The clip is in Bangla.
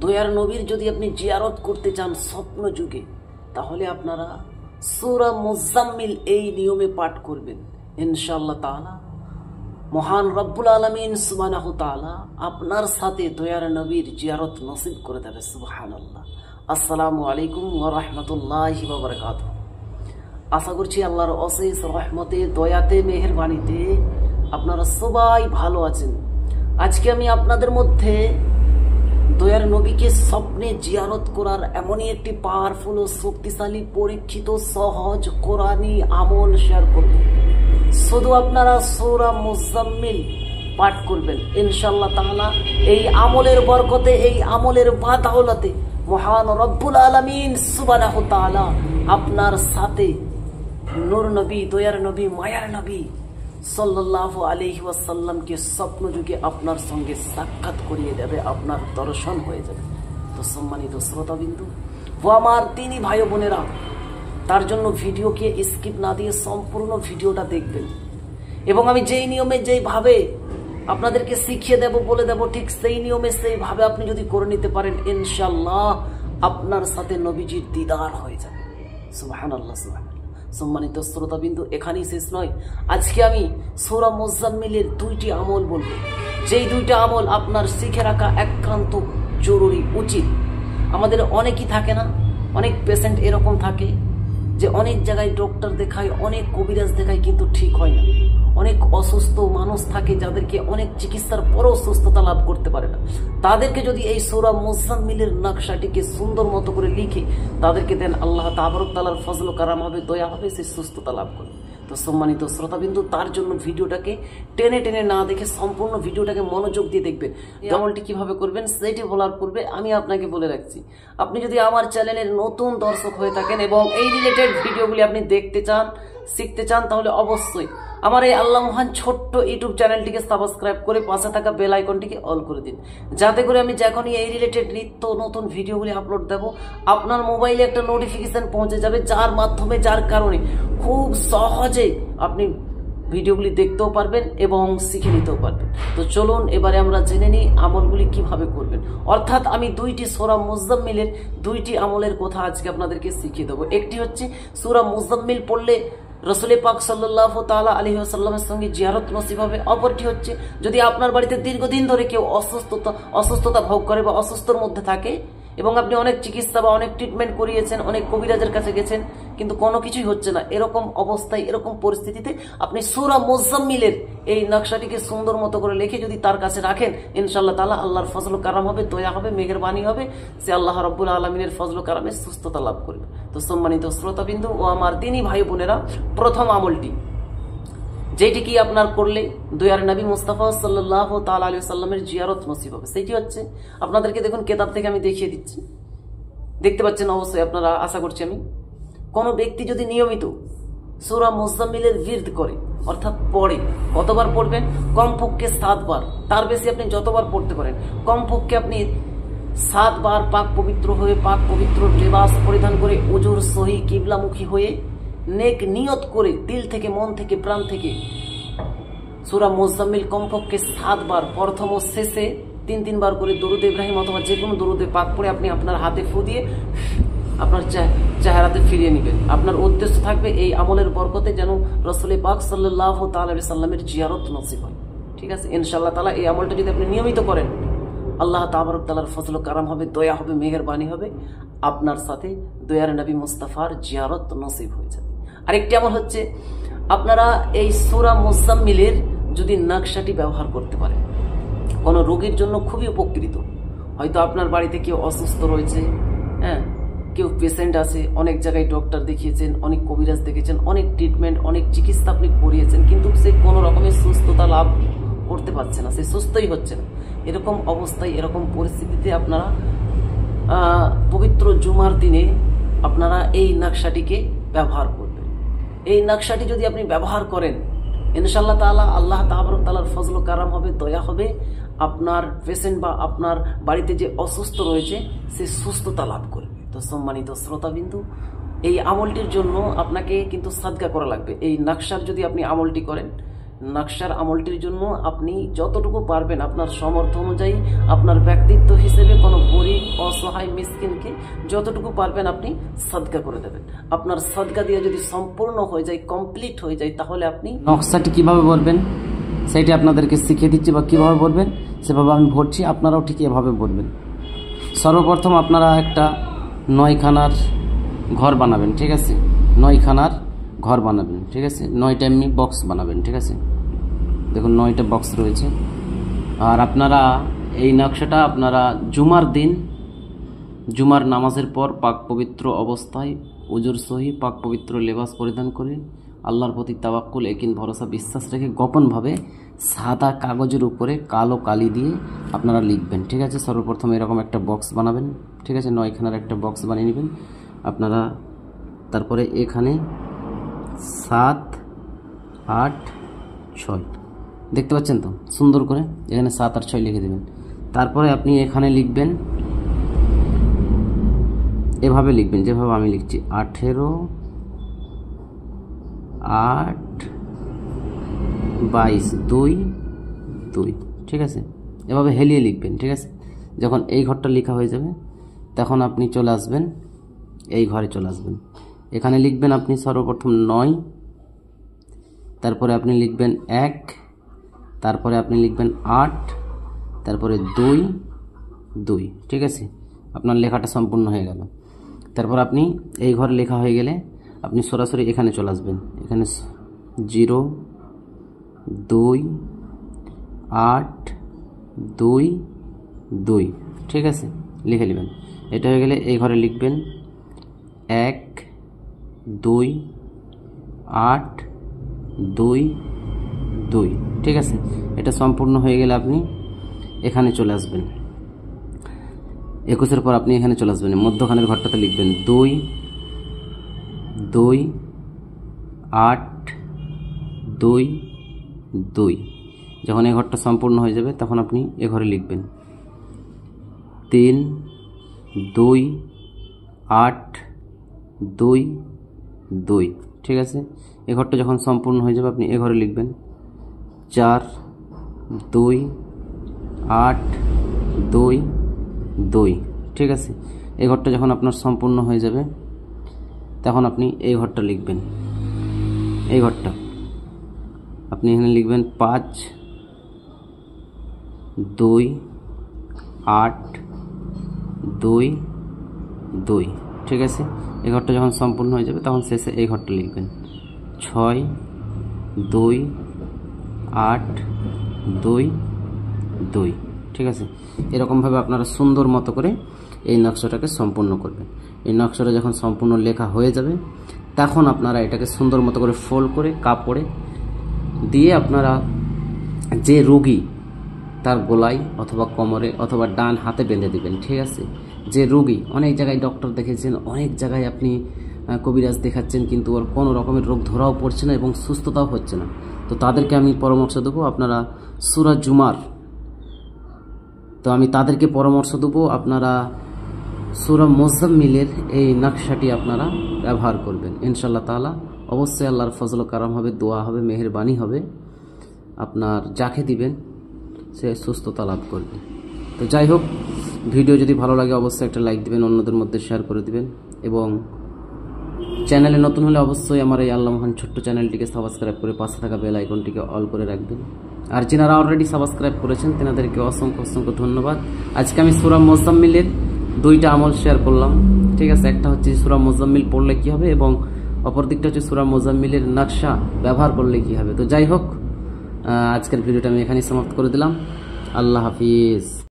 দয়ার নবীর যদি আপনি জিয়ারত করতে চান স্বপ্ন যুগে, তাহলে আপনারা সূরা মুজাম্মিল এই নিয়মে পাঠ করবেন। ইনশাআল্লাহ তাআলা মহান রব্বুল আলামিন সুবহানাহু তাআলা আপনার সাথে দয়ার নবীর জিয়ারত নসিব করে দেবে। সুবহানাল্লাহ। আসসালামু আলাইকুম ওয়া রাহমাতুল্লাহি ওয়া বারাকাতুহু। আশা করছি আল্লাহর অশেষ রহমতে, দয়াতে, মেহেরবানিতে আপনারা সবাই ভালো আছেন। আজকে আমি আপনাদের মধ্যে দয়ার নবীকে স্বপ্নে জিয়ারত করার এমনই একটি পাওয়ারফুল ও শক্তিশালী, পরীক্ষিত, সহজ কোরআনী আমল শেয়ার করব। শুধু আপনারা সূরা মুজাম্মিল পাঠ করবেন। ইনশাআল্লাহ তাআলা এই আমলের বরকতে, এই আমলের বাদাওলাতে মহান রব্বুল আলামিন সুবহানাহু তাআলা আপনার সাথে নূর নবী, দয়ার নবী, মায়ার নবী সাল্লাল্লাহু আলাইহি ওয়াসাল্লামকে স্বপ্ন যুগে আপনার সঙ্গে সাক্ষাৎ করিয়ে দেবে, আপনার দর্শন হয়ে যাবে। তো সম্মানিত শ্রোতাবিন্দু ও আমার তিনি ভাই বোনেরা, তার জন্য ভিডিওকে স্কিপ না দিয়ে সম্পূর্ণ ভিডিওটা দেখবেন। এবং আমি যেই নিয়মে, যেইভাবে আপনাদেরকে শিখিয়ে দেব, বলে দেব, ঠিক সেই নিয়মে, সেইভাবে আপনি যদি করে নিতে পারেন, ইনশাআল্লাহ আপনার সাথে নবীজির দিদার হয়ে যাবে। সুবহানাল্লাহ, সুবহানাল্লাহ। সম্মানিত শ্রোতাবিন্দু, এখানেই শেষ নয়। আজকে আমি সূরা মুজাম্মিলের দুইটি আমল বলবো, যেই দুইটা আমল আপনার শিখে রাখা একান্ত জরুরি, উচিত। আমাদের অনেকই থাকে না, অনেক পেশেন্ট এরকম থাকে যে অনেক জায়গায় ডক্টর দেখায়, অনেক কবিরাজ দেখায়, কিন্তু ঠিক হয় না। অনেক অসুস্থ মানুষ থাকে যাদেরকে অনেক চিকিৎসার পরেও সুস্থতা লাভ করতে পারে না। তাদেরকে যদি এই সূরা মুজাম্মিলের নকশাটিকে সুন্দর মতো করে লিখে তাদেরকে দেন, আল্লাহ তাবারক তাআলার ফজল ও কারাম হবে, দয়া হবে, সে সুস্থতা লাভ করবে। তো সম্মানিত শ্রোতাবিন্দু, তার জন্য ভিডিওটাকে টেনে টেনে না দেখে সম্পূর্ণ ভিডিওটাকে মনোযোগ দিয়ে দেখবেন। আমলটি কিভাবে করবেন সেটি বলার পূর্বে আমি আপনাকে বলে রাখছি, আপনি যদি আমার চ্যানেলের নতুন দর্শক হয়ে থাকেন এবং এই রিলেটেড ভিডিওগুলি আপনি দেখতে চান, শিখতে চান, তাহলে অবশ্যই আমার এই আল্লাহ মহান ছোট্ট ইউটিউব চ্যানেলটিকে সাবস্ক্রাইব করে পাশে থাকা বেল আইকনটিকে অল করে দিন, যাতে করে আমি যখনই এই রিলেটেড নিত্য নতুন ভিডিওগুলি আপলোড দেব, আপনার মোবাইলে একটা নোটিফিকেশন পৌঁছে যাবে, যার মাধ্যমে, যার কারণে খুব সহজে আপনি ভিডিওগুলি দেখতেও পারবেন এবং শিখে নিতেও পারবেন। তো চলুন এবারে আমরা জেনে নিই আমলগুলি কিভাবে করবেন। অর্থাৎ আমি দুইটি সূরা মুজাম্মিলের দুইটি আমলের কথা আজকে আপনাদেরকে শিখিয়ে দেবো। একটি হচ্ছে সূরা মুজাম্মিল পড়লে রাসূল পাক সাল্লাল্লাহু তাআলা আলাইহি ওয়াসাল্লামের সঙ্গে জিয়ারত নসিব হবে। অপরটি হচ্ছে যদি আপনার বাড়িতে দীর্ঘদিন ধরে কেউ অসুস্থতা ভোগ করে বা অসুস্থর মধ্যে থাকে এবং আপনি অনেক চিকিৎসা বা অনেক ট্রিটমেন্ট করিয়েছেন, অনেক কবিরাজের কাছে গেছেন, কিন্তু কোনো কিছুই হচ্ছে না, এরকম অবস্থায়, এরকম পরিস্থিতিতে আপনি সূরা মুজাম্মিলের এই নকশাটিকে সুন্দর মতো করে লিখে যদি তার কাছে রাখেন, ইনশাআল্লাহ তাআলা আল্লাহর ফজল ও কারাম হবে, দয়া হবে, মেহেরবানি হবে, সে আল্লাহ রাব্বুল আলামিনের ফজল ও কারামে সুস্থতা লাভ করবে। তো সম্মানিত শ্রোতাবিন্দু ও আমার দিনী ভাই বোনেরা, প্রথম আমলটি যেটি কি আপনার করলে দয়ার নবী মুস্তাফা সাল্লাল্লাহু তাআলা আলাইহি ওয়াসাল্লামের জিয়ারত নসিব হবে, সেটি হচ্ছে, আপনাদেরকে দেখুন কেতাব থেকে আমি দেখিয়ে দিচ্ছি, দেখতে পাচ্ছেন অবশ্যই আপনারা, আশা করছি আমি। কোনো ব্যক্তি যদি নিয়মিত সূরা মুজাম্মিলের বিরদ করে, অর্থাৎ পড়ে, কতবার পড়বেন? কমপক্ষে 7 বার, তার বেশি আপনি যতবার পড়তে পারেন, কমপক্ষে আপনি 7 বার পাক পবিত্র হয়ে, পাক পবিত্র লিবাস পরিধান করে, উজুর সহি কিবলামুখী হয়ে, নেক নিয়ত করে, দিল থেকে, মন থেকে, প্রাণ থেকে সূরা মুজাম্মিল কমপক্ষে 7 বার, প্রথম ও শেষে 3 বার করে দরুদ ইব্রাহিম অথবা যে কোনো দরুদে পাক পড়ে আপনি আপনার হাতে ফু দিয়ে আপনার চেহারাতে ফিরিয়ে নেবেন। আপনার উদ্দেশ্য থাকবে এই আমলের বরকতে যেন রাসূল পাক সাল্লাল্লাহু তাআলা আলাইহি সাল্লামের জিয়ারত নসিব হয়। ঠিক আছে? ইনশাআল্লাহ তাআলা এই আমলটা যদি আপনি নিয়মিত করেন, আল্লাহ তাবারক তাআলার ফজল ও কারাম হবে, দয়া হবে, মেহেরবানি হবে, আপনার সাথে দয়ার নবী মুস্তাফার জিয়ারত নসিব হয়ে যাবে। আরেকটি আমল হচ্ছে, আপনারা এই সূরা মুজাম্মিলের যদি নকশাটি ব্যবহার করতে পারেন, কোনো রোগীর জন্য খুবই উপকৃত। হয়তো আপনার বাড়িতে কেউ অসুস্থ রয়েছে, হ্যাঁ, কেউ পেশেন্ট আছে, অনেক জায়গায় ডক্টর দেখিয়েছেন, অনেক কবিরাজ দেখেছেন, অনেক ট্রিটমেন্ট, অনেক চিকিৎসা আপনি করিয়েছেন, কিন্তু সে কোনো রকমের সুস্থতা লাভ করতে পারছে না, সে সুস্থই হচ্ছে না। এরকম অবস্থায়, এরকম পরিস্থিতিতে আপনারা পবিত্র জুমার দিনে আপনারা এই নকশাটিকে ব্যবহার করবেন। এই নকশাটি যদি আপনি ব্যবহার করেন, ইনশাআল্লাহ তাআলা আল্লাহ তাবারক তাআলার ফজল ও কারাম হবে, দয়া হবে, আপনার পেশেন্ট বা আপনার বাড়িতে যে অসুস্থ রয়েছে সে সুস্থতা লাভ করবে। তো সম্মানিত শ্রোতাবিন্দু, এই আমলটির জন্য আপনাকে কিন্তু সাদকা করা লাগবে। এই নকশার যদি আপনি আমলটি করেন, নকশার আমলটির জন্য আপনি যতটুকু পারবেন আপনার সামর্থ্য অনুযায়ী, আপনার ব্যক্তিত্ব হিসেবে কোনো গরিব অসহায় মিসকিনকে যতটুকু পারবেন আপনি সাদকা করে দেবেন। আপনার সাদকা দিয়ে যদি সম্পূর্ণ হয়ে যায়, কমপ্লিট হয়ে যায়, তাহলে আপনি নকশাটি কিভাবে বলবেন সেটি আপনাদেরকে শিখিয়ে দিচ্ছি, বা কিভাবে বলবেন সেভাবে আমি বলছি, আপনারাও ঠিক এভাবে বলবেন। সর্বপ্রথম আপনারা একটা 9 খানার ঘর বানাবেন, ঠিক আছে? 9 খানার ঘর বানাবেন, ঠিক আছে? 9টা এমনি বক্স বানাবেন, ঠিক আছে? দেখুন 9টা বক্স রয়েছে। আর আপনারা এই নকশাটা আপনারা জুমার দিন, জুমার নামাজের পর পাক পবিত্র অবস্থায় উজুর সহি পাক পবিত্র লেবাস পরিধান করে আল্লাহর প্রতি তাওয়াক্কুল, একিন, ভরসা, বিশ্বাস রেখে গোপনভাবে সাদা কাগজের উপরে কালো কালি দিয়ে আপনারা লিখবেন, ঠিক আছে? সর্বপ্রথম এরকম একটা বক্স বানাবেন, ঠিক আছে? 9 খানার একটা বক্স বানিয়ে নেবেন আপনারা। তারপরে এখানে 7, 8, 6 দেখতে পাচ্ছেন তো সুন্দর করে, এখানে 7 আর 6 লিখে দেবেন। তারপরে আপনি এখানে লিখবেন, এভাবে লিখবেন যেভাবে আমি লিখছি, 18, 8, 22, 2, 2, ঠিক আছে? এভাবে হেলিয়ে লিখবেন, ঠিক আছে? যখন এই ঘরটা লেখা হয়ে যাবে তখন আপনি চলে আসবেন, এই ঘরে চলে আসবেন। এখানে লিখবেন আপনি সর্বপ্রথম 9, তারপরে আপনি লিখবেন 1, তারপরে আপনি লিখবেন 8, তারপরে 2, 2, ঠিক আছে? আপনার লেখাটা সম্পূর্ণ হয়ে গেল। তারপর আপনি এই ঘরে লেখা হয়ে গেলে আপনি সরাসরি এখানে চলে আসবেন, এখানে 0, 2, 8, 2, 2, ঠিক আছে? লিখে নেবেন। এটা হয়ে গেলে এই ঘরে লিখবেন 1, 2, 8, 2, 2, ঠিক আছে? এটা সম্পূর্ণ হয়ে গেলে আপনি এখানে চলে আসবেন। 21-এর পর আপনি এখানে চলে আসবেন, মধ্যখানের ঘরটাতে লিখবেন 2, 2, 8, 2, 2। যখন এই ঘরটা সম্পূর্ণ হয়ে যাবে তখন আপনি এ ঘরে লিখবেন 3, 2, 8, 2, 2, ঠিক আছে? এই ঘরটা যখন সম্পূর্ণ হয়ে যাবে আপনি এ ঘরে লিখবেন 4, 2, 8, 2, 2, ঠিক আছে? এই ঘরটা যখন আপনার সম্পূর্ণ হয়ে যাবে তখন আপনি এই ঘরটা লিখবেন, এই ঘরটা আপনি এখানে লিখবেন 5, 2, 8, 2, 2, ঠিক আছে? এই ঘরটা যখন সম্পূর্ণ হয়ে যাবে তখন শেষে এই ঘরটা লিখবেন 6, 2, 8, 2, 2, ঠিক আছে? এরকমভাবে আপনারা সুন্দর মতো করে এই নকশাটাকে সম্পূর্ণ করবেন। এই নকশাটা যখন সম্পূর্ণ লেখা হয়ে যাবে তখন আপনারা এটাকে সুন্দর মতো করে ফোল্ড করে কাপড়ে দিয়ে আপনারা যে রোগী তার গলায় অথবা কোমরে অথবা ডান হাতে বেঁধে দিবেন, ঠিক আছে? যে রোগী, অনেক জায়গায় ডক্টর দেখেছেন, অনেক জায়গায় আপনি কবিরাজ দেখাচ্ছেন, কিন্তু ওর কোনো রকমের রোগ ধরাও পড়ছে না এবং সুস্থতাও হচ্ছে না, তো তাদেরকে আমি পরামর্শ দেবো আপনারা সূরা জুমার, তো আমি তাদেরকে পরামর্শ দেবো আপনারা সূরা মুজাম্মিলের এই নকশাটি আপনারা ব্যবহার করবেন। ইনশাআল্লাহ তাআলা অবশ্যই আল্লাহর ফজল কারাম হবে, দোয়া হবে, মেহেরবানি হবে, আপনার যাকে দিবেন সে সুস্থতা লাভ করবে। তো যাই হোক, ভিডিও যদি ভালো লাগে অবশ্যই একটা লাইক দিবেন, অন্যদের মধ্যে শেয়ার করে দিবেন, এবং চ্যানেলে নতুন হলে অবশ্যই আমার এই আল্লাহ মহান ছোট্ট চ্যানেলটিকে সাবস্ক্রাইব করে পাশে থাকা বেল আইকনটিকে অল করে রাখবেন। আর যারা অলরেডি সাবস্ক্রাইব করেছেন তেনাদেরকে অসংখ্য অসংখ্য ধন্যবাদ। আজকে আমি সূরা মুজাম্মিলের 2টা আমল শেয়ার করলাম, ঠিক আছে? একটা হচ্ছে সূরা মুজাম্মিল পড়লে কি হবে, এবং অপর দিকটা হচ্ছে সূরা মুজাম্মিলের নকশা ব্যবহার করলে কি হবে। তো যাই হোক, আজকের ভিডিওটা আমি এখানেই সমাপ্ত করে দিলাম। আল্লাহ হাফিজ।